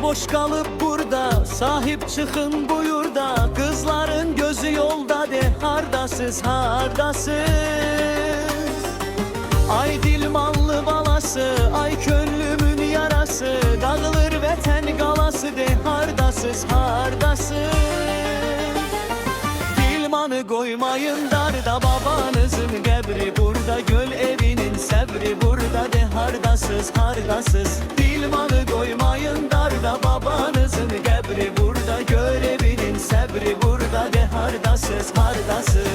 Evler boş kalıp burada, sahip çıkın bu yurda. Kızların gözü yolda de, hardasız hardasız. Ay dilmanlı balası, ay könlümün yarası. Dağılır vətən qalası de, hardasız hardasız. Dilmanı koymayın darda, babanızın qəbri burada. Göl evinin səbri burada de, hardasız hardasız. Dilmanı koymayın darda, babanızın qəbri burada. Göl evinin səbri burada de, hardasız hardasız.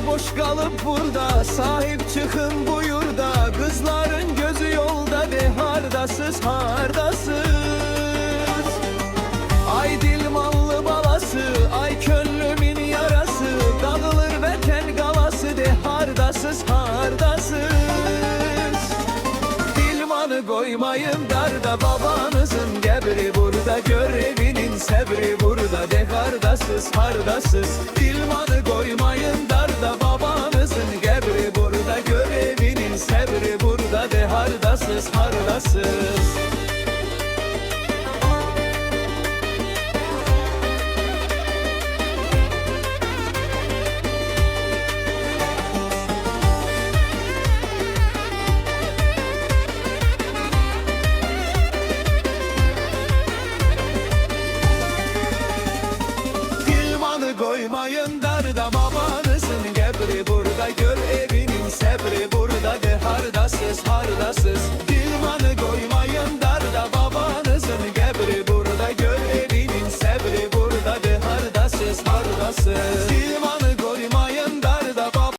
Boş kalıp burada, sahip çıkın bu yurda. Kızların gözü yolda de, hardasız hardasız. Ay dilmanlı balası, ay könlümün yarası. Dağılır vətən qalası de, hardasız hardasız. Dilmanı koymayın darda, babanızın qəbri burada. Gör evinin səbri burada de, hardasız hardasız. Dilmanı koymayın darda, babanızın qəbri burada. Gör evinin səbri burada de, hardasız hardasız. Koymayın darda, babanızın qəbri burada. Gör evinin səbri burada de, hardasız hardasız. Dilmanı koymayın darda, babanızın qəbri burada. Gör evinin səbri burada de, hardasız hardasız.